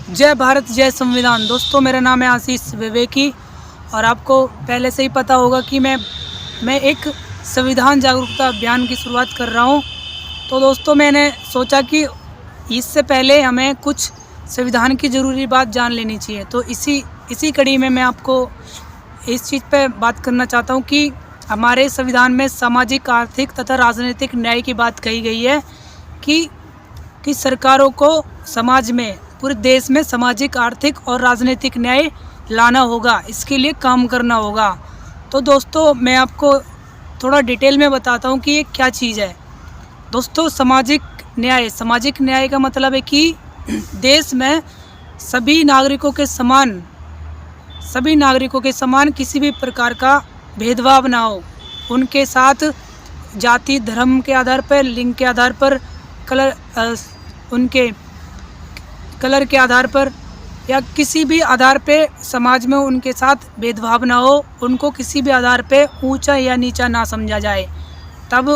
जय भारत जय संविधान। दोस्तों, मेरा नाम है आशीष विवेकी और आपको पहले से ही पता होगा कि मैं एक संविधान जागरूकता अभियान की शुरुआत कर रहा हूं। तो दोस्तों, मैंने सोचा कि इससे पहले हमें कुछ संविधान की ज़रूरी बात जान लेनी चाहिए। तो इसी कड़ी में मैं आपको इस चीज़ पे बात करना चाहता हूं कि हमारे संविधान में सामाजिक, आर्थिक तथा राजनीतिक न्याय की बात कही गई है कि सरकारों को समाज में, पूरे देश में सामाजिक, आर्थिक और राजनीतिक न्याय लाना होगा। इसके लिए काम करना होगा। तो दोस्तों, मैं आपको थोड़ा डिटेल में बताता हूँ कि ये क्या चीज़ है। दोस्तों, सामाजिक न्याय का मतलब है कि देश में सभी नागरिकों के समान किसी भी प्रकार का भेदभाव ना हो। उनके साथ जाति, धर्म के आधार पर, लिंग के आधार पर, उनके कलर के आधार पर या किसी भी आधार पे समाज में उनके साथ भेदभाव ना हो। उनको किसी भी आधार पे ऊंचा या नीचा ना समझा जाए। तब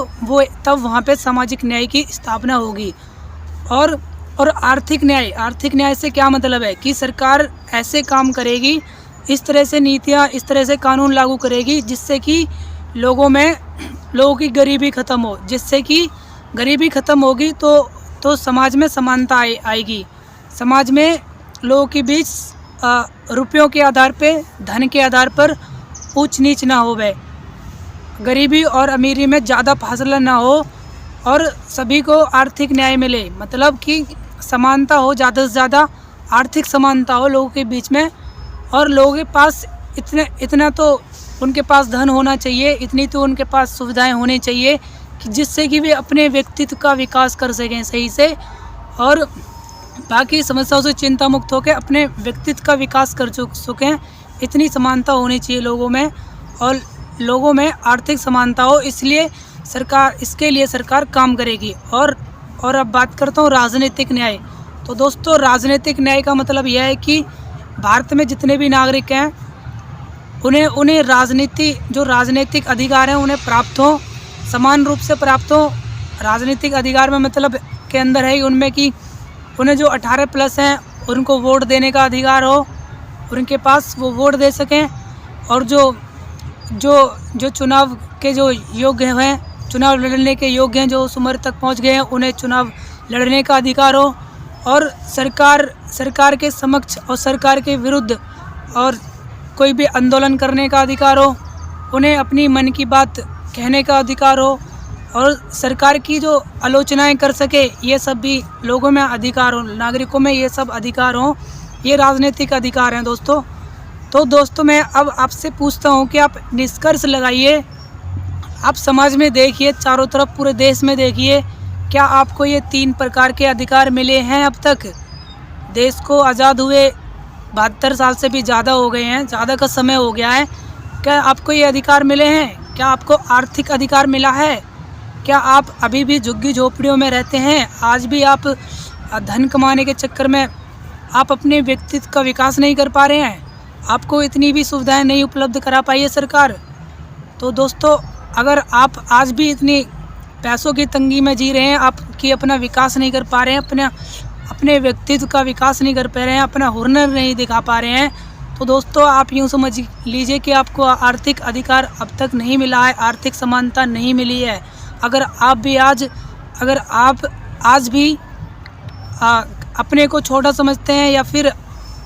वहाँ पे सामाजिक न्याय की स्थापना होगी। और आर्थिक न्याय से क्या मतलब है कि सरकार ऐसे काम करेगी, इस तरह से नीतियाँ, इस तरह से कानून लागू करेगी जिससे कि लोगों की गरीबी ख़त्म हो। जिससे कि गरीबी ख़त्म होगी तो समाज में समानता आएगी। समाज में लोगों के बीच रुपयों के आधार पे, धन के आधार पर ऊंच नीच ना हो। वह गरीबी और अमीरी में ज़्यादा फासला ना हो और सभी को आर्थिक न्याय मिले। मतलब कि समानता हो, ज़्यादा से ज़्यादा आर्थिक समानता हो लोगों के बीच में। और लोगों के पास इतना तो उनके पास धन होना चाहिए, इतनी तो उनके पास सुविधाएं होनी चाहिए कि जिससे कि वे अपने व्यक्तित्व का विकास कर सकें सही से, और बाकी समस्याओं से चिंता मुक्त होकर अपने व्यक्तित्व का विकास कर सकें। इतनी समानता होनी चाहिए लोगों में, और लोगों में आर्थिक समानता हो। इसके लिए सरकार काम करेगी। और अब बात करता हूँ राजनीतिक न्याय। तो दोस्तों, राजनीतिक न्याय का मतलब यह है कि भारत में जितने भी नागरिक हैं उन्हें राजनीतिक अधिकार हैं उन्हें प्राप्त हो, समान रूप से प्राप्त हो। राजनीतिक अधिकार में मतलब के अंदर है उनमें कि उन्हें जो 18+ हैं उनको वोट देने का अधिकार हो, उनके पास वो वोट दे सकें। और जो चुनाव के जो योग्य हैं, चुनाव लड़ने के योग्य हैं, जो उस उम्र तक पहुंच गए हैं, उन्हें चुनाव लड़ने का अधिकार हो। और सरकार के समक्ष और सरकार के विरुद्ध और कोई भी आंदोलन करने का अधिकार हो। उन्हें अपनी मन की बात कहने का अधिकार हो और सरकार की जो आलोचनाएं कर सके, ये सब भी लोगों में अधिकार हो, नागरिकों में ये सब अधिकार हो। ये राजनीतिक अधिकार हैं दोस्तों। तो दोस्तों, मैं अब आपसे पूछता हूँ कि आप निष्कर्ष लगाइए। आप समाज में देखिए, चारों तरफ पूरे देश में देखिए, क्या आपको ये 3 प्रकार के अधिकार मिले हैं अब तक? देश को आज़ाद हुए 72 साल से भी ज़्यादा हो गए हैं, ज़्यादा का समय हो गया है। क्या आपको ये अधिकार मिले हैं? क्या आपको आर्थिक अधिकार मिला है? क्या आप अभी भी झुग्गी झोपड़ियों में रहते हैं? आज भी आप धन कमाने के चक्कर में आप अपने व्यक्तित्व का विकास नहीं कर पा रहे हैं? आपको इतनी भी सुविधाएं नहीं उपलब्ध करा पाई है सरकार? तो दोस्तों, अगर आप आज भी इतनी पैसों की तंगी में जी रहे हैं, आपकी अपना विकास नहीं कर पा रहे हैं, अपने व्यक्तित्व का विकास नहीं कर पा रहे हैं, अपना हुनर नहीं दिखा पा रहे हैं, तो दोस्तों आप यूँ समझ लीजिए कि आपको आर्थिक अधिकार अब तक नहीं मिला है, आर्थिक समानता नहीं मिली है। अगर आप आज भी अपने को छोटा समझते हैं या फिर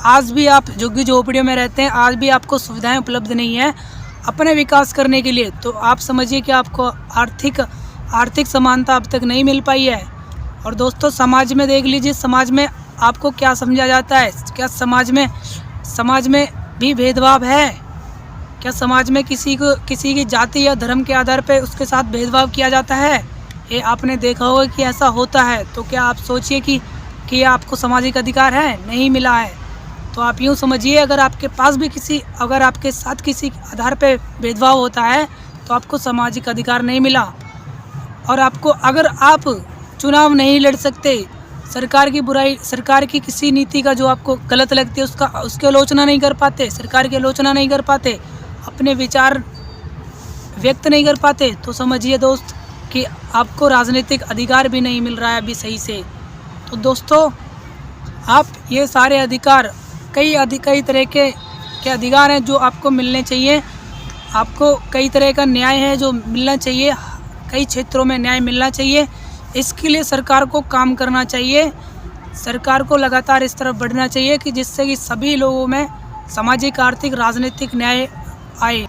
आज भी आप झुग्गी झोपड़ियों में रहते हैं, आज भी आपको सुविधाएं उपलब्ध नहीं है अपने विकास करने के लिए, तो आप समझिए कि आपको आर्थिक समानता अब तक नहीं मिल पाई है। और दोस्तों, समाज में देख लीजिए, समाज में आपको क्या समझा जाता है? क्या समाज में भी भेदभाव है? क्या समाज में किसी की जाति या धर्म के आधार पर उसके साथ भेदभाव किया जाता है? ये आपने देखा होगा कि ऐसा होता है। तो क्या आप सोचिए कि आपको सामाजिक अधिकार है? नहीं मिला है। तो आप यूँ समझिए, अगर आपके साथ किसी आधार पर भेदभाव होता है तो आपको सामाजिक अधिकार नहीं मिला। और अगर आप चुनाव नहीं लड़ सकते, सरकार की किसी नीति का जो आपको गलत लगती है उसकी आलोचना नहीं कर पाते, सरकार की आलोचना नहीं कर पाते, अपने विचार व्यक्त नहीं कर पाते, तो समझिए दोस्त कि आपको राजनीतिक अधिकार भी नहीं मिल रहा है अभी सही से। तो दोस्तों, आप ये सारे अधिकार कई तरह के अधिकार हैं जो आपको मिलने चाहिए। आपको कई तरह का न्याय है जो मिलना चाहिए, कई क्षेत्रों में न्याय मिलना चाहिए। इसके लिए सरकार को काम करना चाहिए, सरकार को लगातार इस तरफ बढ़ना चाहिए कि जिससे कि सभी लोगों में सामाजिक, आर्थिक, राजनीतिक न्याय आए।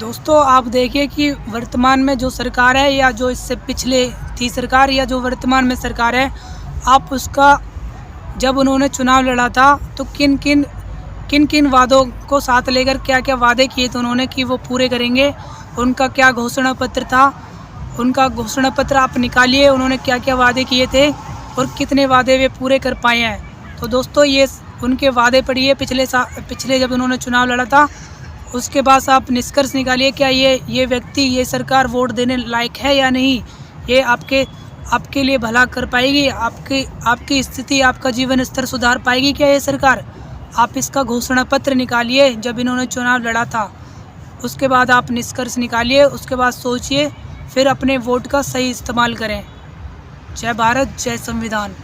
दोस्तों, आप देखिए कि वर्तमान में जो सरकार है या जो इससे पिछले थी सरकार या जो वर्तमान में सरकार है, आप उसका जब उन्होंने चुनाव लड़ा था तो किन किन वादों को साथ लेकर क्या क्या वादे किए थे उन्होंने कि वो पूरे करेंगे, उनका क्या घोषणा पत्र था, उनका घोषणा पत्र आप निकालिए, उन्होंने क्या क्या वादे किए थे और कितने वादे वे पूरे कर पाए हैं। तो दोस्तों, ये उनके वादे पढ़िए पिछले जब उन्होंने चुनाव लड़ा था, उसके बाद आप निष्कर्ष निकालिए क्या ये व्यक्ति, ये सरकार वोट देने लायक है या नहीं, ये आपके लिए भला कर पाएगी, आपकी स्थिति, आपका जीवन स्तर सुधार पाएगी क्या ये सरकार। आप इसका घोषणा पत्र निकालिए जब इन्होंने चुनाव लड़ा था, उसके बाद आप निष्कर्ष निकालिए, उसके बाद सोचिए, फिर अपने वोट का सही इस्तेमाल करें। जय भारत, जय संविधान।